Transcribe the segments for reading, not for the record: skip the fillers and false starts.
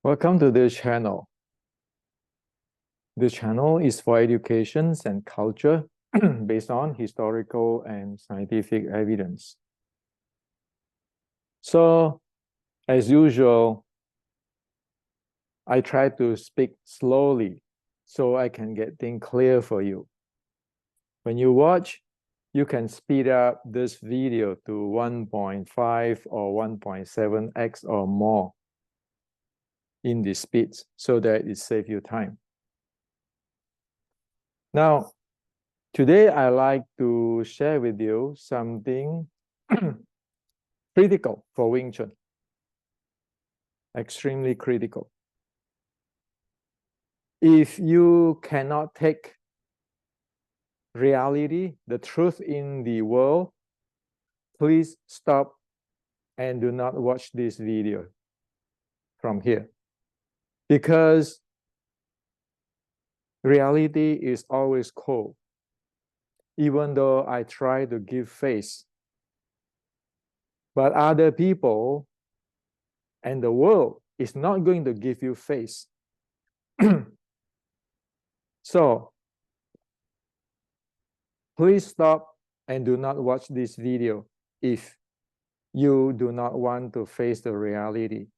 Welcome to this channel. This channel is for education and culture based on historical and scientific evidence. So, as usual, I try to speak slowly so I can get things clear for you. When you watch, you can speed up this video to 1.5 or 1.7x or more in the speeds so that it saves you time. Now, today I like to share with you something critical for Wing Chun. Extremely critical. If you cannot take reality, the truth in the world, please stop and do not watch this video from here. Because reality is always cold. Even though I try to give face. But other people and the world is not going to give you face. So, please stop and do not watch this video if you do not want to face the reality.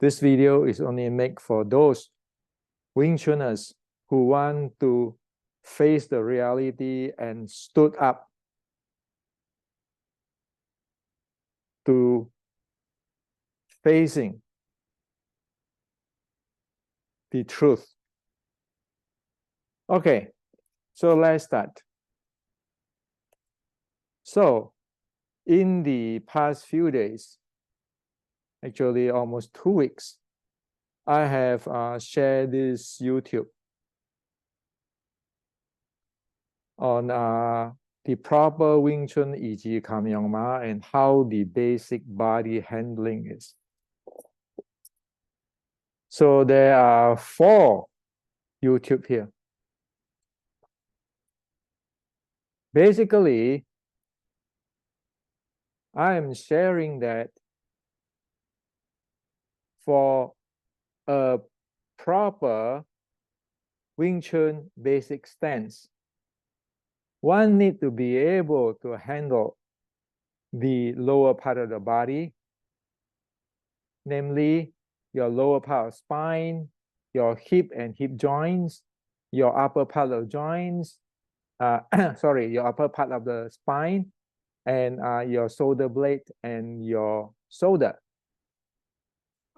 This video is only made for those Wing Chuners who want to face the reality and stood up to facing the truth. Okay, so let's start. So, in the past few days, actually almost 2 weeks, I have shared this YouTube on the proper Wing Chun 以及 Kamyongma and how the basic body handling is. So there are 4 YouTube here. Basically, I am sharing that for a proper Wing Chun basic stance, one needs to be able to handle the lower part of the body, namely your lower part of spine, your hip and hip joints, your upper part of joints, your upper part of the spine, and your shoulder blade and your shoulder.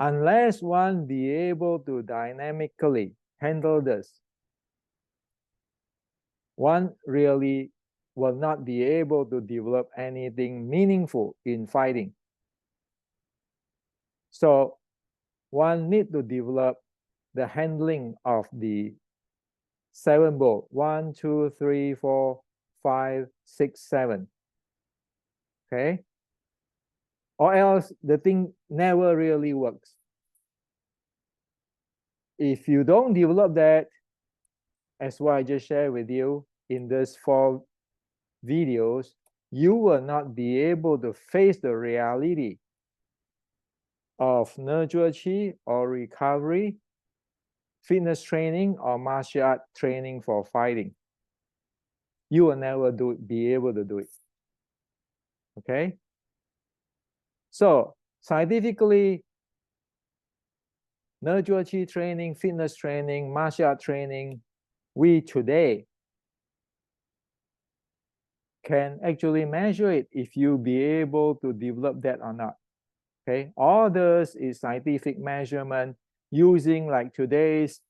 Unless one be able to dynamically handle this, one really will not be able to develop anything meaningful in fighting. So one need to develop the handling of the 7 ball. 1, 2, 3, 4, 5, 6, 7. Okay? Or else the thing never really works. If you don't develop that, as what I just shared with you in these 4 videos, you will not be able to face the reality of nurture chi or recovery, fitness training, or martial art training for fighting. You will never be able to do it. Okay? So, scientifically, nurture chi training, fitness training, martial art training, we today can actually measure it if you be able to develop that or not. Okay, all this is scientific measurement using like today's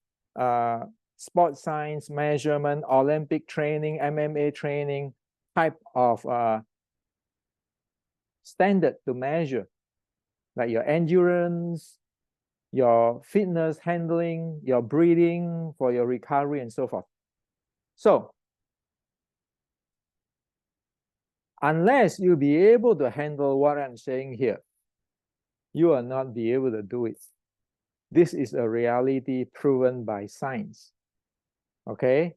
sports science measurement, Olympic training, MMA training type of standard to measure, like your endurance, your fitness handling, your breathing for your recovery and so forth. So, unless you be able to handle what I'm saying here, you will not be able to do it. This is a reality proven by science. Okay?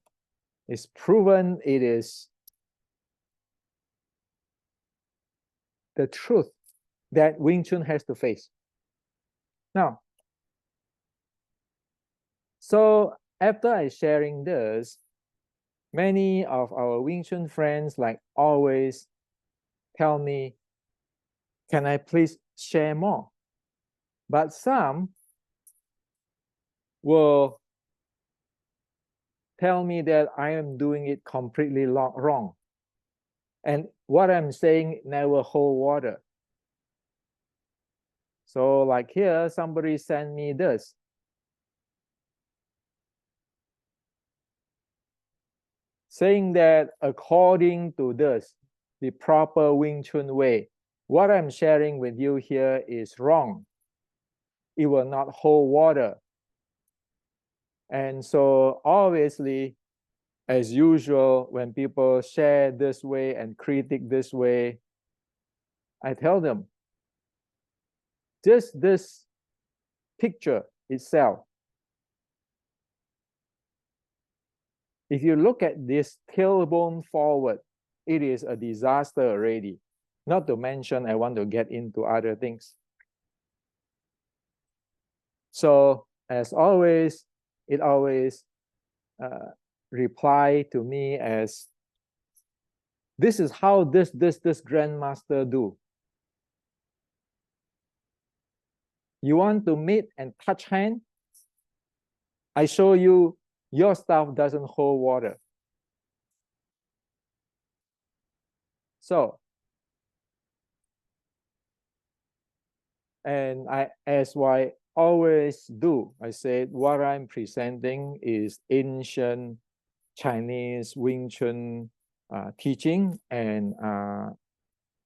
It's proven, it is the truth that Wing Chun has to face. Now, So after I sharing this, many of our Wing Chun friends like always tell me, can I please share more? But some will tell me that I am doing it completely wrong. And what I'm saying never hold water. So like here, somebody sent me this. Saying that according to this, the proper Wing Chun way, what I'm sharing with you here is wrong. It will not hold water. And so obviously, as usual, when people share this way and critique this way, I tell them, just this picture itself, if you look at this tailbone forward, it is a disaster already. Not to mention, I want to get into other things. So as always, it always reply to me as, this is how this grandmaster do. You want to meet and touch hand? I show you your stuff doesn't hold water. So, and as I always do, I said what I'm presenting is ancient Chinese Wing Chun teaching, and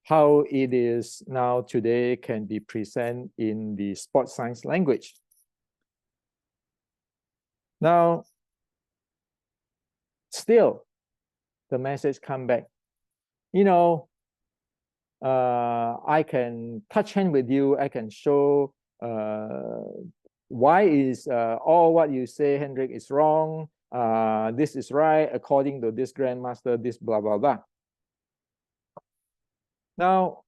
how it is now today can be presented in the sport science language. Now, still, the message come back. You know, I can touch hand with you. I can show why is all what you say, Hendrik, is wrong. This is right according to this grandmaster. This blah blah blah. Now,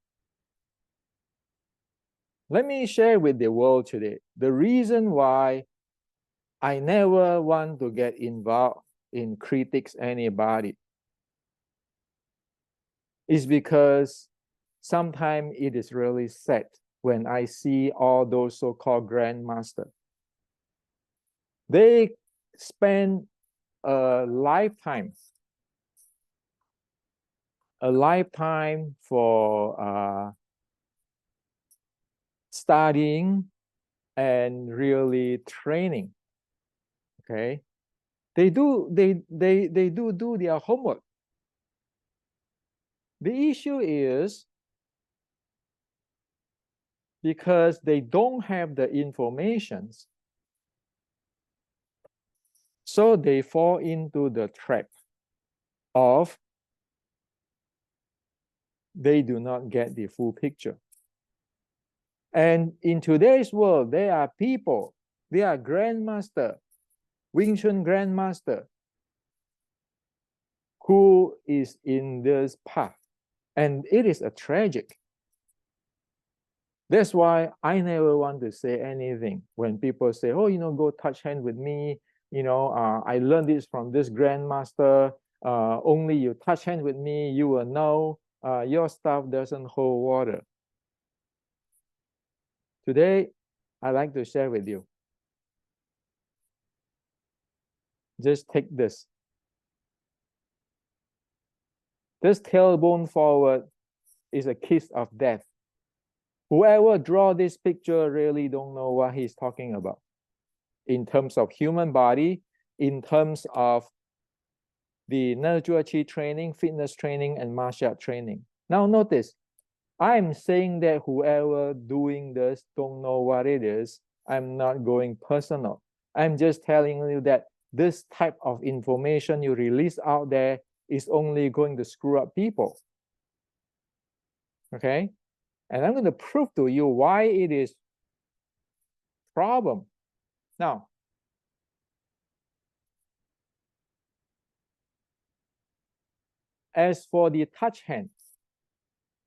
let me share with the world today the reason why I never want to get involved in critiques anybody is because sometimes it is really sad when I see all those so-called grandmasters. They spend a lifetime for studying and really training. Okay, they do their homework. The issue is because they don't have the information, so they fall into the trap of they do not get the full picture. And in today's world, there are people, they are grandmaster, Wing Chun grandmaster, who is in this path. And it is a tragic. That's why I never want to say anything when people say, oh, go touch hand with me. I learned this from this grandmaster. Only you touch hand with me, you will know your stuff doesn't hold water. Today, I'd like to share with you. Just take this. This tailbone forward is a kiss of death. Whoever draw this picture really don't know what he's talking about in terms of human body, in terms of the Nezhua Qi training, fitness training, and martial art training. Now notice, I'm saying that whoever doing this don't know what it is. I'm not going personal. I'm just telling you that this type of information you release out there is only going to screw up people. Okay? And I'm going to prove to you why it is problem. Now, as for the touch hand,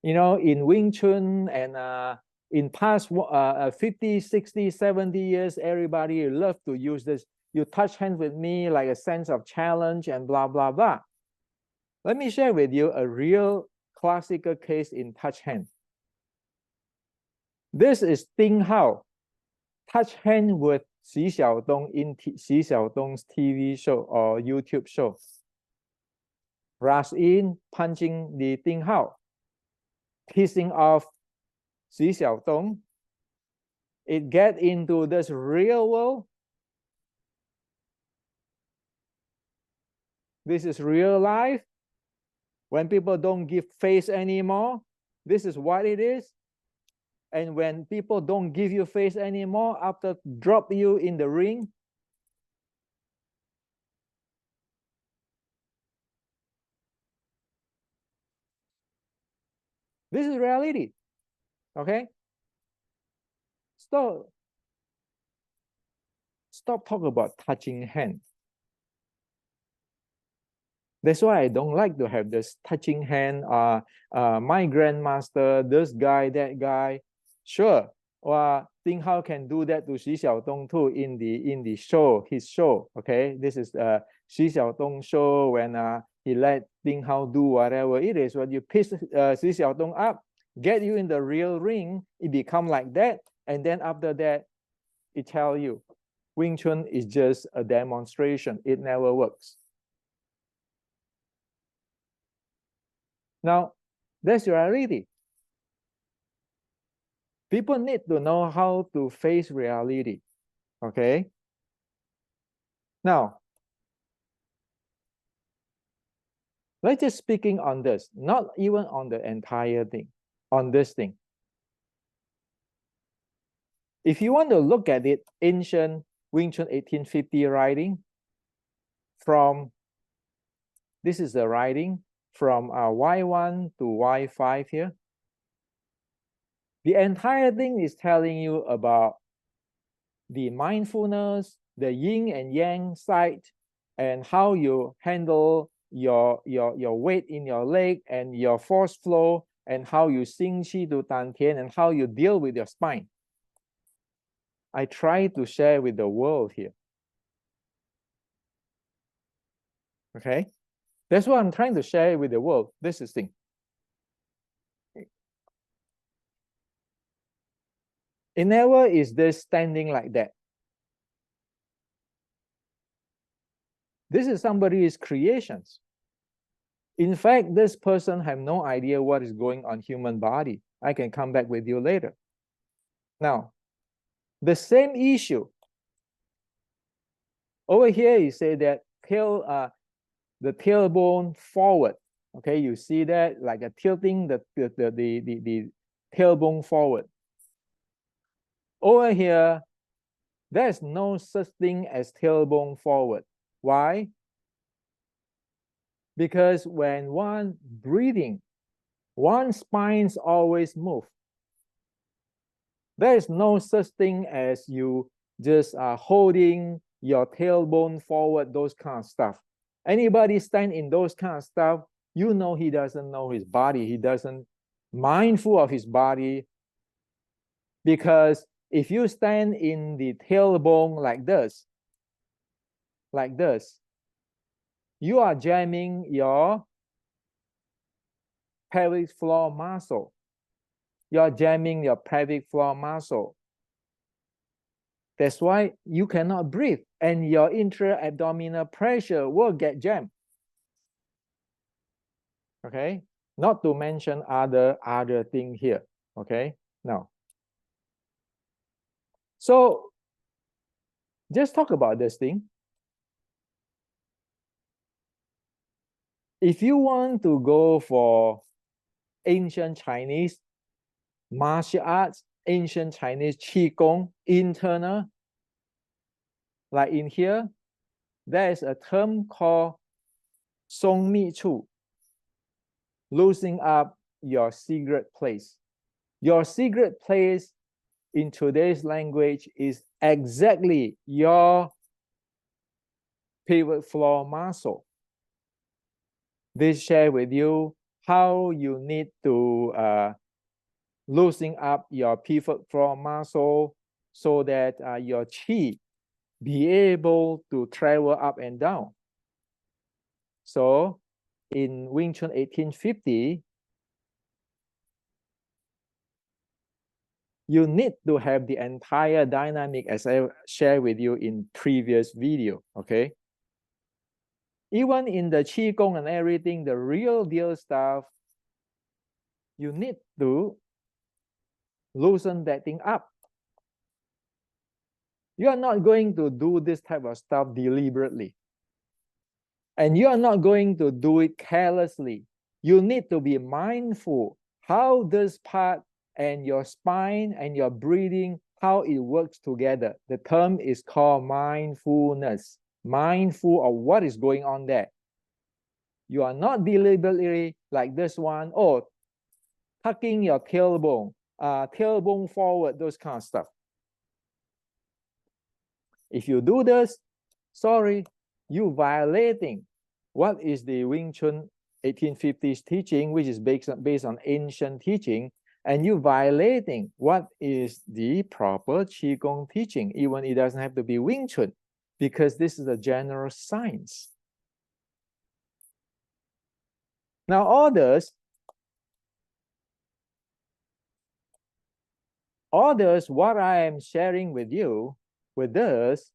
in Wing Chun and in past 50, 60, 70 years, everybody love to use this You touch hands with me like a sense of challenge and blah, blah, blah. Let me share with you a real classical case in touch hand. This is Ding Hao, touch hand with Xi Xiaodong in Xi Xiaodong's TV show or YouTube show. Rush in, punching the Ding Hao, pissing off Xi Xiaodong. It get into this real world. This is real life. When people don't give face anymore, this is what it is. And when people don't give you face anymore after drop you in the ring, this is reality. Okay? Stop talking about touching hand. That's why I don't like to have this touching hand, my grandmaster, this guy, that guy. Sure, Ding Hao can do that to Xi Xiaodong too in the show, his show. Okay, this is Xi Xiaodong show when he let Ding Hao do whatever it is. When you piss Xi Xiaodong up, get you in the real ring, it become like that, and then after that, it tell you, Wing Chun is just a demonstration. It never works. Now, that's reality. People need to know how to face reality, okay? Now, let's just speaking on this, not even on the entire thing, on this thing. If you want to look at it, ancient Wing Chun 1850 writing from, this is the writing from Y1 to Y5 here. The entire thing is telling you about the mindfulness, the yin and yang side, and how you handle your weight in your leg and your force flow, and how you xing qi to dan tian, and how you deal with your spine. I try to share with the world here. Okay? That's what I'm trying to share with the world. This is thing. It never is this standing like that. This is somebody's creations. In fact, this person have no idea what is going on human body. I can come back with you later. Now, the same issue. Over here, you say that the tailbone forward. Okay, you see that like a tilting the tailbone forward. Over here, there's no such thing as tailbone forward. Why? Because when one breathing, one spines always move. There is no such thing as you just holding your tailbone forward, those kind of stuff. Anybody stand in those kind of stuff, you know he doesn't know his body. He doesn't mindful of his body. Because if you stand in the tailbone like this, you are jamming your pelvic floor muscle. You're jamming your pelvic floor muscle. That's why you cannot breathe, and your intra-abdominal pressure will get jammed. Okay, not to mention other thing here. Okay, now, so just talk about this thing. If you want to go for ancient Chinese martial arts, ancient Chinese Qigong, internal, like in here, there is a term called Song Mi Chu, loosening up your secret place. Your secret place in today's language is exactly your pelvic floor muscle. This share with you how you need to loosen up your pelvic floor muscle so that your qi, be able to travel up and down. So in Wing Chun 1850, you need to have the entire dynamic as I shared with you in previous video, okay? Even in the Qigong and everything, the real deal stuff, you need to loosen that thing up. You are not going to do this type of stuff deliberately. And you are not going to do it carelessly. You need to be mindful how this part and your spine and your breathing, how it works together. The term is called mindfulness. Mindful of what is going on there. You are not deliberately like this one, or tucking your tailbone forward, those kind of stuff. If you do this, sorry, you violating what is the Wing Chun 1850s teaching, which is based on ancient teaching, and you violating what is the proper Qigong teaching, even it doesn't have to be Wing Chun, because this is a general science. Now others, what I am sharing with you, with this,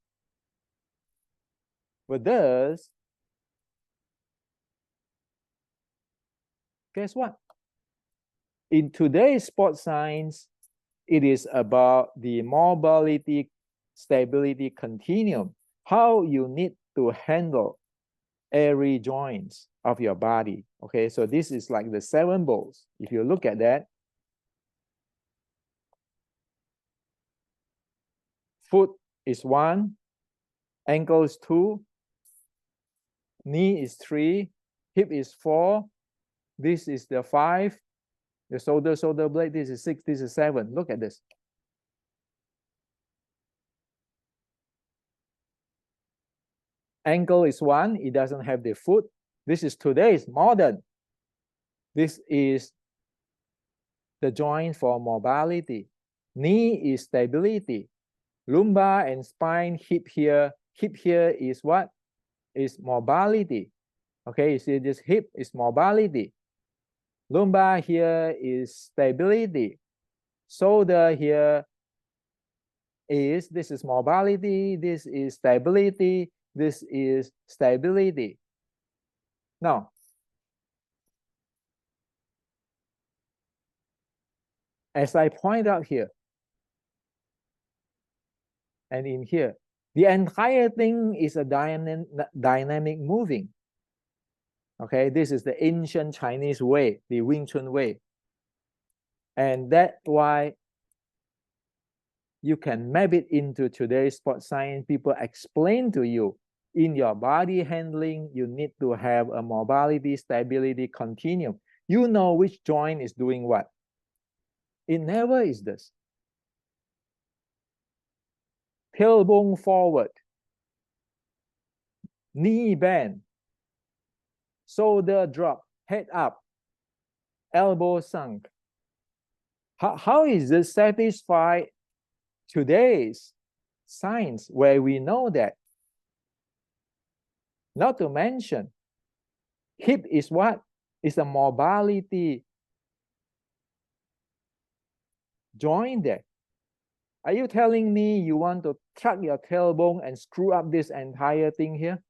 guess what? In today's sports science, it is about the mobility, stability continuum, how you need to handle every joints of your body. Okay, so this is like the 7 balls. If you look at that, foot is 1, ankle is 2, knee is 3, hip is 4, this is the 5, the shoulder blade, this is 6, this is 7. Look at this. Ankle is 1, it doesn't have the foot. This is today's modern. This is the joint for mobility. Knee is stability. Lumbar and spine, hip here is what? Is mobility. Okay, you see this hip is mobility. Lumbar here is stability. Shoulder here is, this is mobility, this is stability, this is stability. Now, as I point out here, and in here, the entire thing is a dynamic moving. Okay, this is the ancient Chinese way, the Wing Chun way. And that's why you can map it into today's sports science. People explain to you, in your body handling, you need to have a mobility, stability continuum. You know which joint is doing what. It never is this. Tailbone forward, knee bend, shoulder drop, head up, elbow sunk. How is this satisfy today's science where we know that? Not to mention, hip is what? It's a mobility joint there. Are you telling me you want to tuck your tailbone and screw up this entire thing here?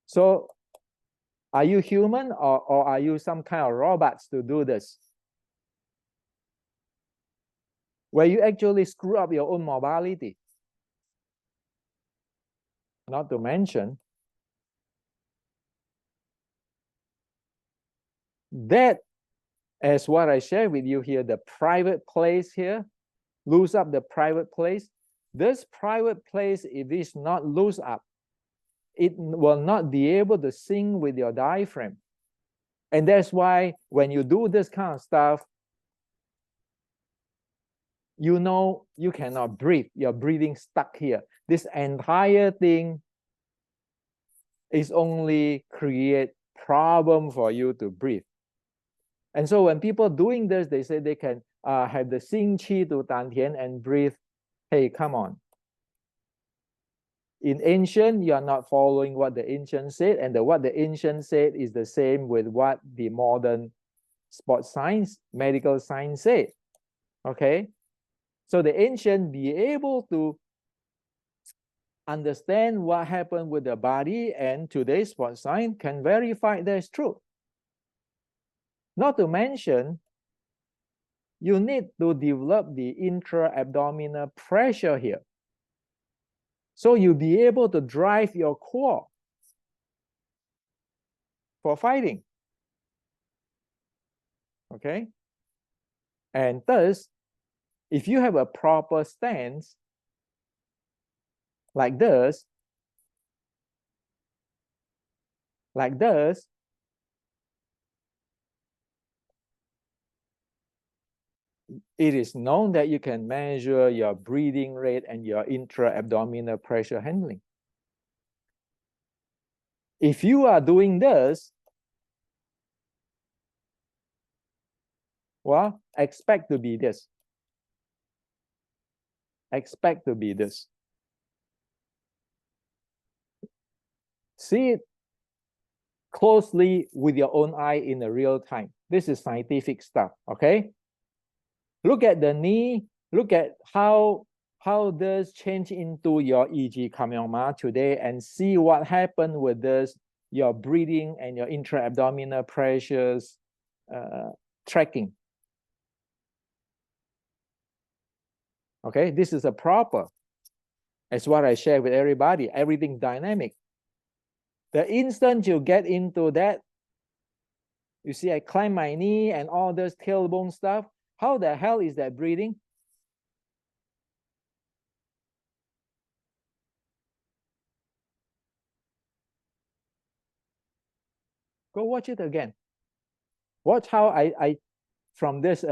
So are you human or are you some kind of robots to do this? Where you actually screw up your own mobility. Not to mention, that as what I share with you here, the private place here, loose up the private place. This private place, if it's not loose up, it will not be able to sync with your diaphragm. And that's why when you do this kind of stuff, you know you cannot breathe. You're breathing stuck here. This entire thing is only create problem for you to breathe. And so when people doing this, they say they can have the 心气 to 丹田 and breathe. Hey, come on. In ancient, you are not following what the ancient said, and what the ancient said is the same with what the modern sports science, medical science say. Okay? So the ancient be able to understand what happened with the body, and today's sports science can verify that's true. Not to mention, you need to develop the intra-abdominal pressure here. So you'll be able to drive your core for fighting. Okay? And thus, if you have a proper stance like this, it is known that you can measure your breathing rate and your intra-abdominal pressure handling. If you are doing this, well, expect to be this. Expect to be this. See it closely with your own eye in the real time. This is scientific stuff, okay? Look at the knee. Look at how this change into your EG Kamyongma today, and see what happened with this, your breathing and your intra-abdominal pressures tracking. Okay, this is a proper. As what I share with everybody, everything dynamic. The instant you get into that, you see, I climb my knee and all this tailbone stuff. How the hell is that breathing? Go watch it again. Watch how I from this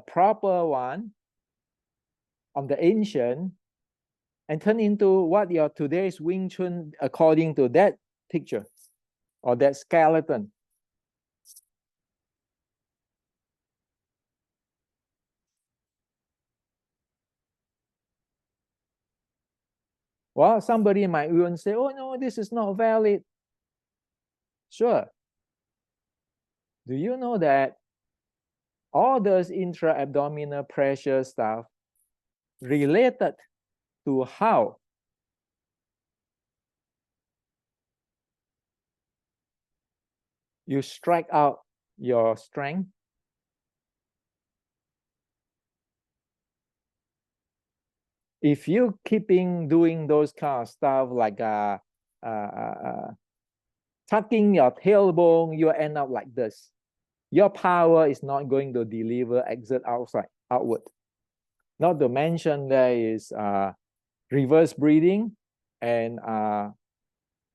proper one of the ancient and turn into what your today's Wing Chun according to that picture or that skeleton. Well, somebody might even say, oh no, this is not valid. Sure. Do you know that all those intra-abdominal pressure stuff related to how you strike out your strength? If you keeping doing those kind of stuff like tucking your tailbone, you end up like this. Your power is not going to deliver exert outward. Not to mention there is reverse breathing and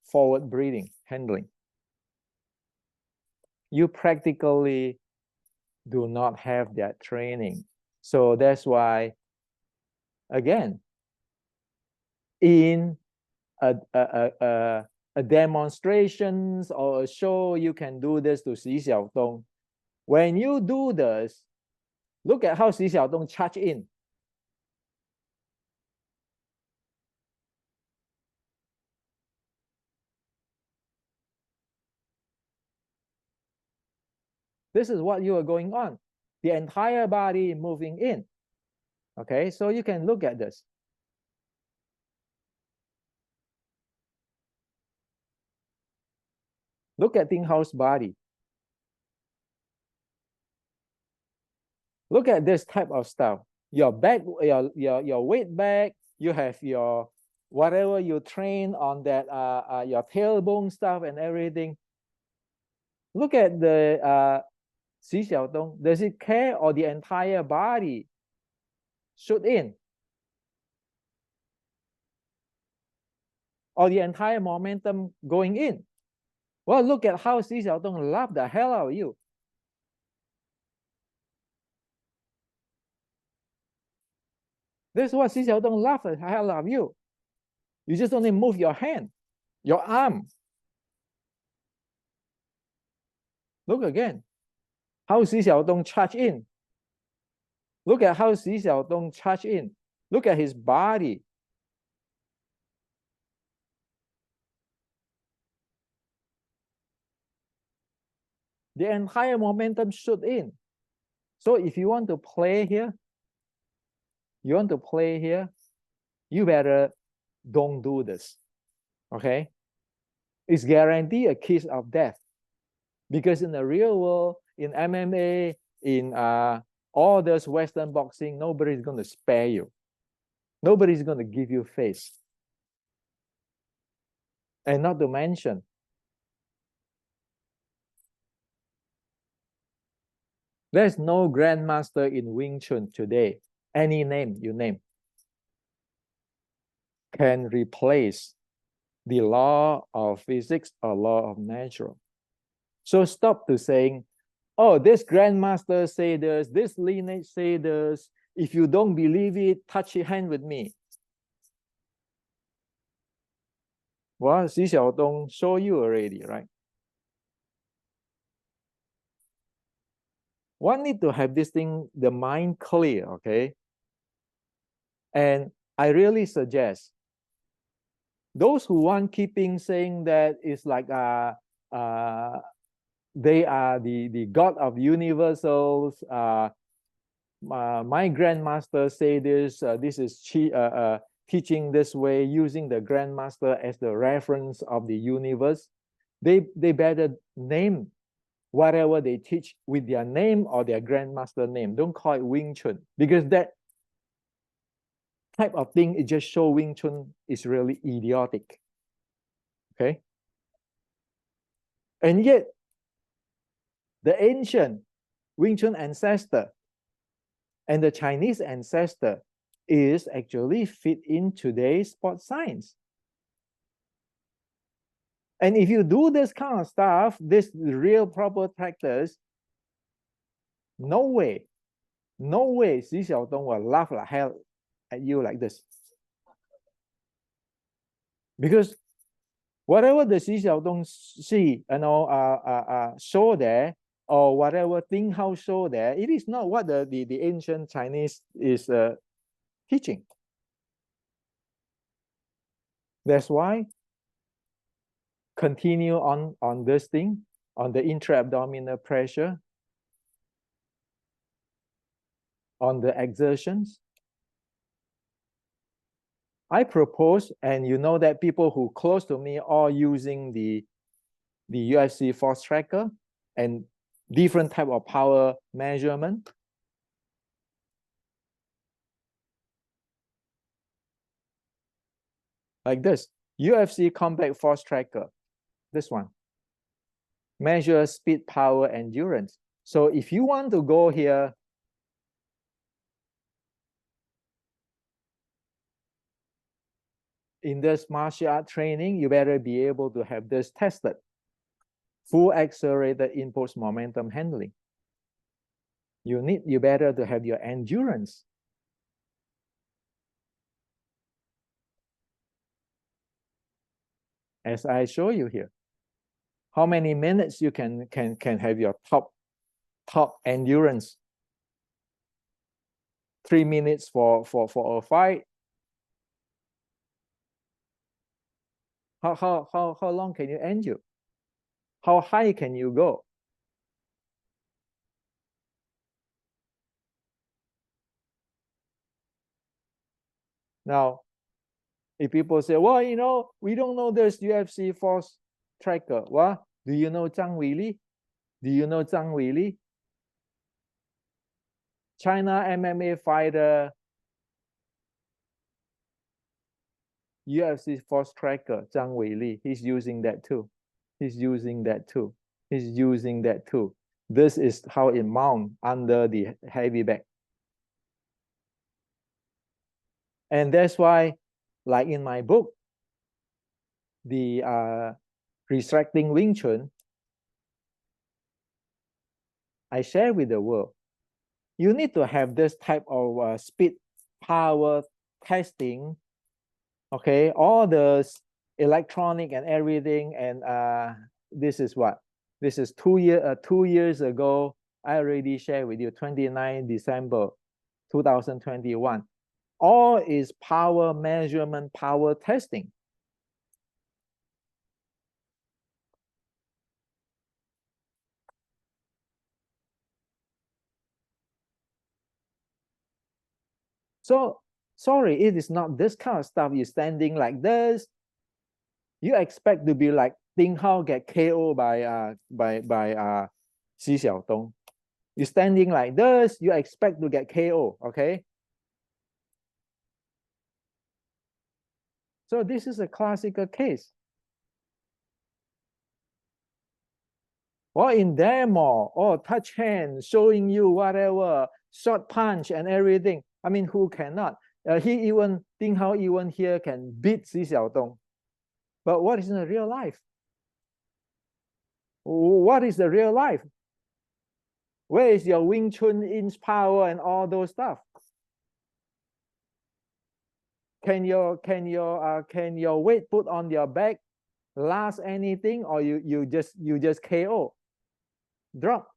forward breathing handling. You practically do not have that training. So that's why, again, in a demonstrations or a show, you can do this to Xi Xiaodong. When you do this, look at how Xi Xiaodong charge in. This is what you are going on. The entire body moving in. Okay, so you can look at this. Look at Ting Hao's body. Look at this type of stuff. Your back, your weight back, you have your whatever you train on that your tailbone stuff and everything. Look at the Xi Xiaodong. Does it care or the entire body shoot in? Or the entire momentum going in? Well, look at how Xi Xiaodong loved the hell out of you. This is what Xi Xiaodong loved the hell out of you. You just only move your hand, your arm. Look again. How Xi Xiaodong charge in. Look at how Xi Xiaodong charged in. Look at his body. The entire momentum shoot in. So if you want to play here, you better don't do this. Okay? It's guaranteed a kiss of death. Because in the real world, in MMA, in all this Western boxing, nobody's going to spare you. Nobody's going to give you face. And not to mention, there's no grandmaster in Wing Chun today. Any name you name can replace the law of physics or law of natural. So stop to saying, oh, this grandmaster say this lineage say this. If you don't believe it, touch your hand with me. Well, Xi Xiaodong show you already, right? One need to have this thing, the mind clear, okay? And I really suggest those who want keeping saying that it's like they are the God of universals. My grandmaster say this. This is teaching this way, using the grandmaster as the reference of the universe. They better name whatever they teach with their name or their grandmaster name. Don't call it Wing Chun, because that type of thing, it just show Wing Chun is really idiotic. Okay. And yet, the ancient Wing Chun ancestor and the Chinese ancestor is actually fit in today's sports science. And if you do this kind of stuff, this real proper practice, no way Xi Xiaodong will laugh like hell at you like this. Because whatever the Xi Xiaodong see, show there, or whatever thing how show there, it is not what the ancient Chinese is teaching. That's why continue on this thing, on the intra-abdominal pressure, on the exertions. I propose, and you know that people who close to me are using the UFC force tracker and different type of power measurement. Like this, UFC combat force tracker, this one. Measure speed, power, endurance. So if you want to go here, in this martial art training, you better be able to have this tested. Full accelerated impulse momentum handling. You better to have your endurance. As I show you here. How many minutes you can have your top endurance? 3 minutes for a fight. How long can you endure? How high can you go? Now, if people say, well, you know, we don't know this UFC force tracker. Well, do you know Zhang Weili? Do you know Zhang Weili? China MMA fighter, UFC force tracker, Zhang Weili. He's using that too. He's using that too. He's using that too. This is how it mount under the heavy bag. And that's why, like in my book, the Restricting Wing Chun, I share with the world. You need to have this type of speed, power testing. Okay, all the electronic and everything. And this is what? This is 2 years ago. I already shared with you, 29 December 2021. All is power measurement, power testing. So, sorry, it is not this kind of stuff. You're standing like this. You expect to be like Ding Hao get KO by Xi Xiaodong. You're standing like this. You expect to get KO. Okay. So this is a classical case. Or in demo, or touch hand, showing you whatever, short punch and everything. I mean, who cannot? Ding Hao even here can beat Xi Xiaodong. But what is in the real life? What is the real life? Where is your Wing Chun inch power and all those stuff? Can your weight put on your back last anything, or you just KO, drop?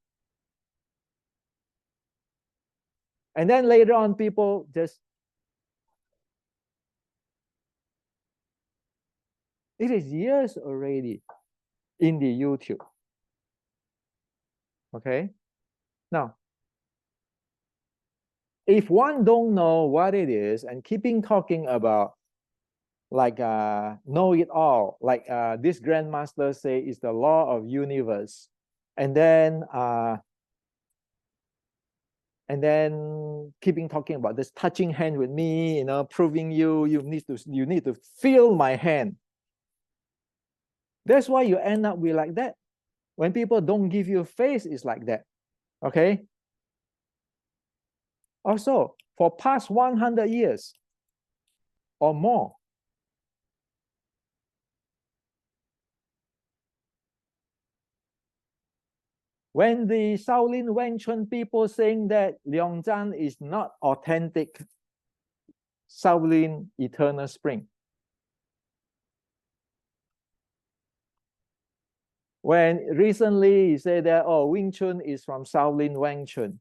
And then later on, people just, it is years already in the YouTube. Okay. Now, if one don't know what it is and keeping talking about like know it all, like this grandmaster say is the law of universe, and then keeping talking about this touching hand with me, proving you need to feel my hand. That's why you end up with like that. When people don't give you a face, it's like that. Okay. Also, for past 100 years or more, when the Shaolin Wang Chun people saying that Liangzhan is not authentic Shaolin eternal spring, when recently he said that, oh, Wing Chun is from Shaolin Wang Chun,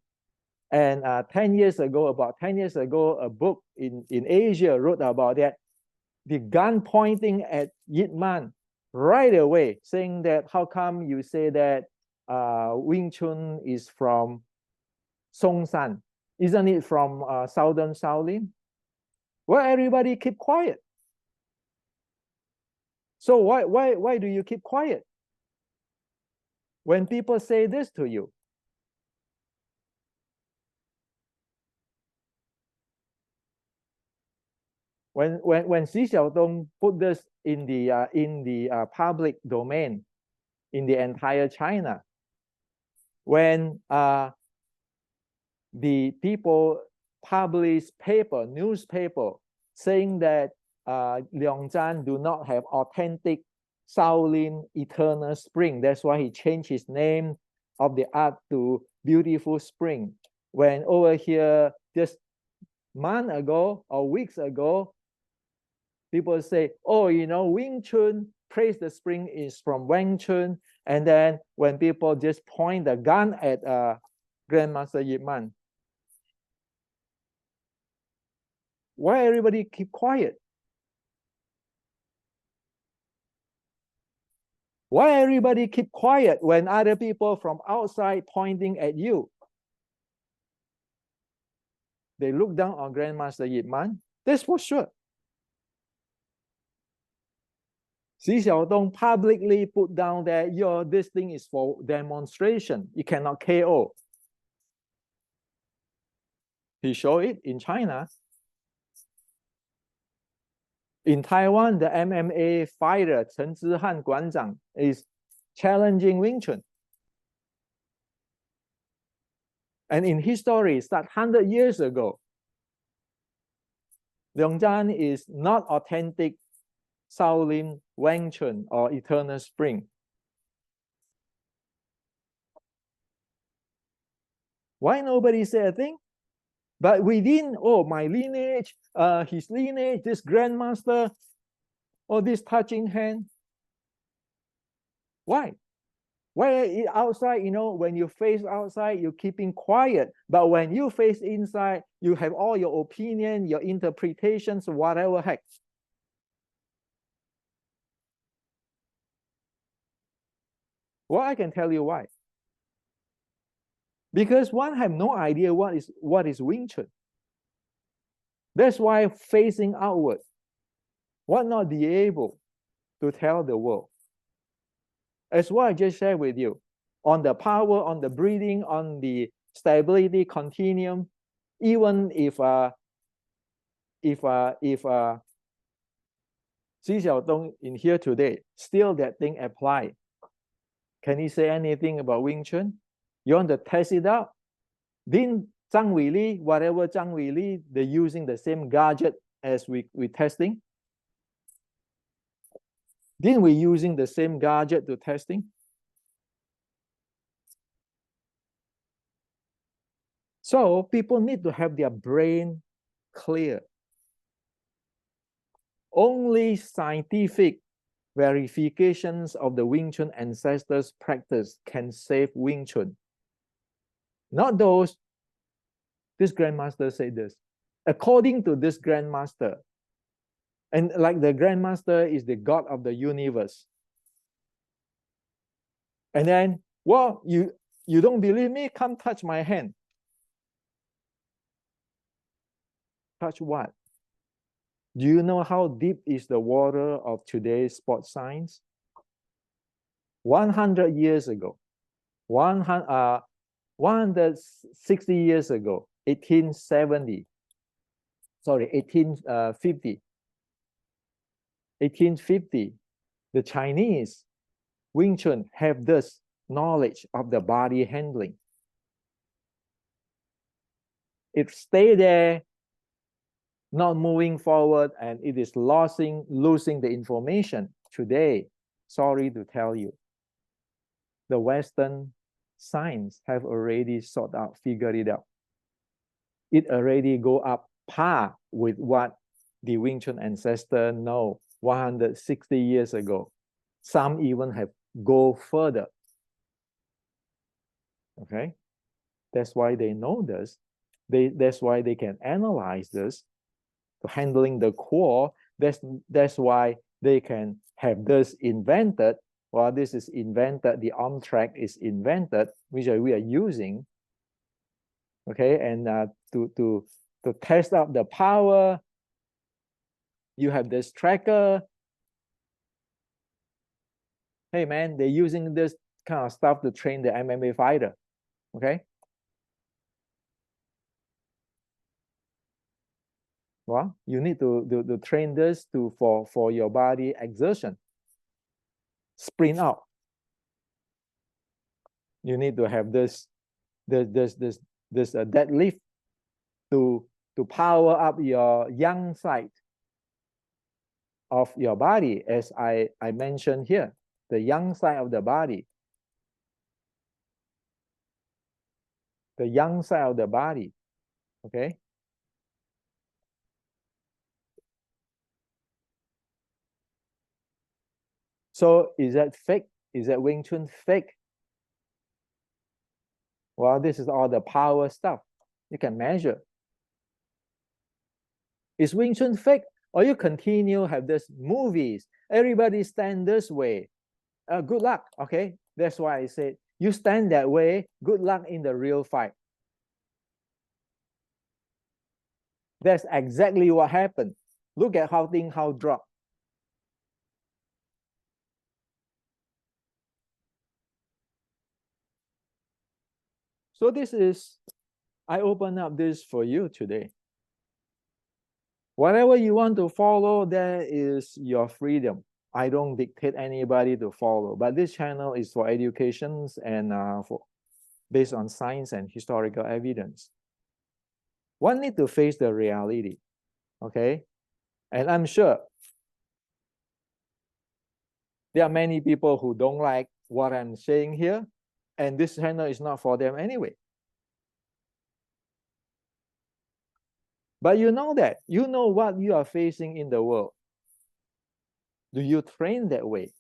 and about 10 years ago, a book in Asia wrote about that, the gun pointing at Yip Man right away, saying that how come you say that Wing Chun is from Songshan? Isn't it from Southern Shaolin? Well, everybody keep quiet. So why do you keep quiet when people say this to you? When Xi Xiaodong put this in the public domain in the entire China, when the people publish newspaper saying that Liangzhan do not have authentic Shaolin eternal spring, that's why he changed his name of the art to Beautiful Spring. When over here just month ago or weeks ago, people say, oh, Wing Chun, praise the spring is from Wang Chun. And then when people just point the gun at Grandmaster Yip Man, why everybody keep quiet? Why everybody keep quiet when other people from outside pointing at you? They look down on Grandmaster Yip Man. That's for sure. Xi Xiaodong publicly put down that this thing is for demonstration. You cannot KO. He showed it in China. In Taiwan, the MMA fighter Chen Zhihan Guanzhang is challenging Wing Chun. And in history, start 100 years ago, Liangzhan is not authentic Shaolin Wang Chun or Eternal Spring. Why nobody say a thing? But within, my lineage, his lineage, this grandmaster, or this touching hand. Why? Where outside, you know, when you face outside, you're keeping quiet. But when you face inside, you have all your opinion, your interpretations, whatever heck. Well, I can tell you why. Because one have no idea what is Wing Chun. That's why facing outward, one not be able to tell the world. As what I just shared with you, on the power, on the breathing, on the stability continuum, even if Xi Xiaodong in here today, still that thing apply. Can he say anything about Wing Chun? You want to test it out? Didn't Zhang Weili, whatever Zhang Weili, they're using the same gadget as we testing? Didn't we using the same gadget to testing? So people need to have their brain clear. Only scientific verifications of the Wing Chun ancestors' practice can save Wing Chun. Not those, this Grandmaster said this. According to this Grandmaster, and like the Grandmaster is the God of the universe. And then, well, you don't believe me? Come touch my hand. Touch what? Do you know how deep is the water of today's sports science? 100 years ago, 160 years ago, 1850, 1850, the Chinese Wing Chun have this knowledge of the body handling. It stay there, not moving forward, and it is losing the information. Today, sorry to tell you, the Western science have already figured it out. It already go up par with what the Wing Chun ancestor know 160 years ago. Some even have go further. Okay, that's why they know this. That's why they can analyze this, handling the core. That's why they can have this invented. Well, this is invented. The arm track is invented, which we are using. Okay, and to test out the power, you have this tracker. Hey man, they're using this kind of stuff to train the MMA fighter. Okay. Well, you need to train this for your body exertion. Sprint out. You need to have this deadlift to power up your yang side of your body, as I mentioned here, the yang side of the body. The yang side of the body. Okay. So is that fake? Is that Wing Chun fake? Well, this is all the power stuff you can measure. Is Wing Chun fake? Or you continue have this movies, everybody stand this way. Good luck, okay? That's why I said, you stand that way, good luck in the real fight. That's exactly what happened. Look at how things drop. So this is, I open up this for you today. Whatever you want to follow, that is your freedom. I don't dictate anybody to follow, but this channel is for educations and based on science and historical evidence. One need to face the reality, okay? And I'm sure there are many people who don't like what I'm saying here, and this channel is not for them anyway. But you know that, you know what you are facing in the world. Do you train that way?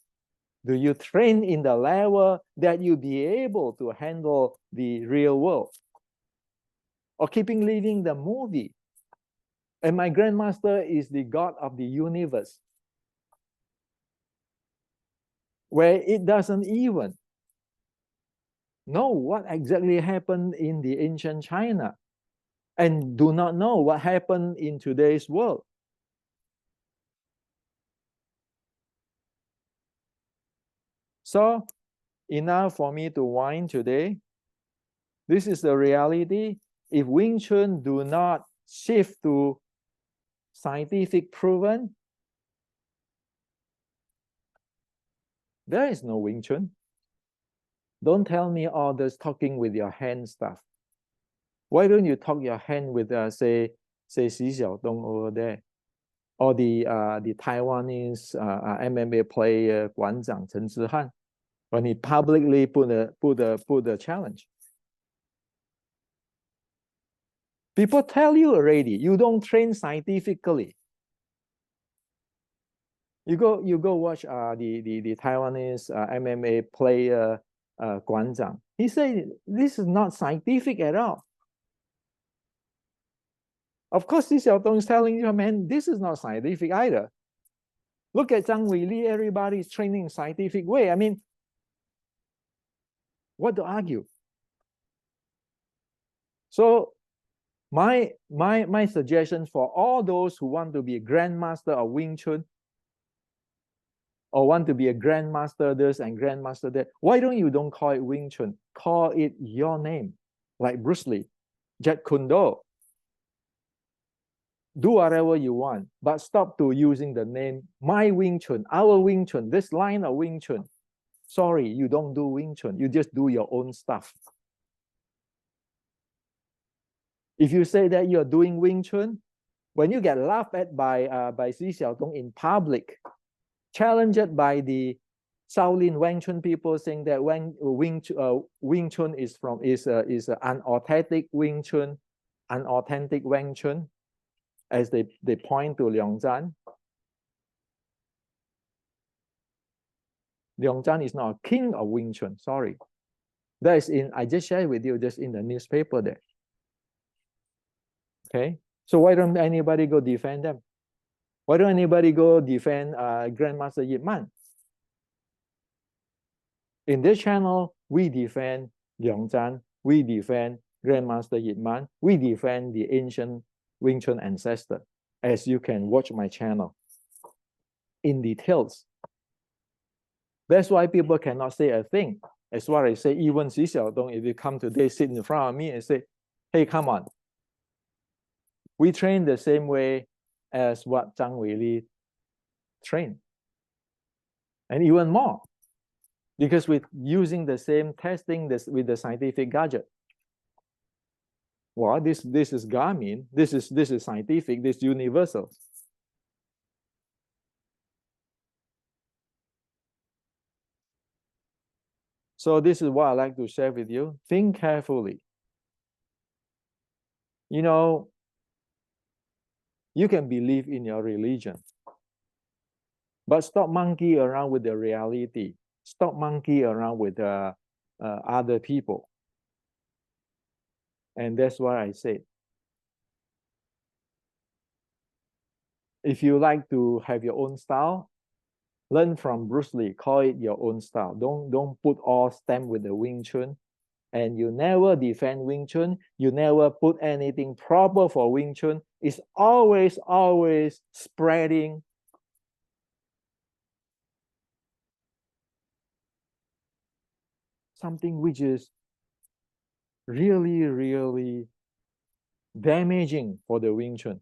Do you train in the level that you be able to handle the real world? Or keeping living the movie? And my grandmaster is the God of the universe, where it doesn't even know what exactly happened in the ancient China and do not know what happened in today's world. So enough for me to whine today. This is the reality. If Wing Chun do not shift to scientific proven, there is no Wing Chun. Don't tell me all this talking with your hand stuff. Why don't you talk your hand with, say Xi Xiaodong over there, or the Taiwanese MMA player Guan Zhang Chen Zihan, when he publicly put a challenge. People tell you already, you don't train scientifically. You go watch the Taiwanese MMA player Guan Zhang. He said this is not scientific at all. Of course, Xi Xiaodong is telling you, man, this is not scientific either. Look at Zhang Weili, everybody is training scientific way. I mean, what to argue? So my suggestion for all those who want to be a grandmaster of Wing Chun, or want to be a grandmaster this and grandmaster that, why don't call it Wing Chun? Call it your name, like Bruce Lee, Jet Kune Do. Do whatever you want, but stop to using the name my Wing Chun, our Wing Chun, this line of Wing Chun. Sorry, you don't do Wing Chun. You just do your own stuff. If you say that you're doing Wing Chun, when you get laughed at by Xi Xiaodong in public, challenged by the Shaolin Wing Chun people, saying that Wing Chun is an unauthentic Wing Chun, unauthentic Wing Chun, as they point to Liang Zhan. Liang Zhan is not a king of Wing Chun, sorry. That is I just shared with you just in the newspaper there. Okay, so why don't anybody go defend them? Why don't anybody go defend Grandmaster Yip Man? In this channel, we defend Liang Zhan, we defend Grandmaster Yip Man, we defend the ancient Wing Chun ancestor, as you can watch my channel in details. That's why people cannot say a thing. As what I say, even Xi Xiaodong, if you come today, sit in front of me and say, hey, come on. We train the same way as what Zhang Weili trained. And even more. Because we're using the same testing with the scientific gadget. Well, this is Garmin, this is scientific, this is universal. So this is what I like to share with you. Think carefully. You know, you can believe in your religion, but stop monkey around with the reality. Stop monkey around with other people. And that's why I said, if you like to have your own style, learn from Bruce Lee, call it your own style. Don't put all stamp with the Wing Chun. And you never defend Wing Chun. You never put anything proper for Wing Chun. It's always spreading something which is really damaging for the Wing Chun.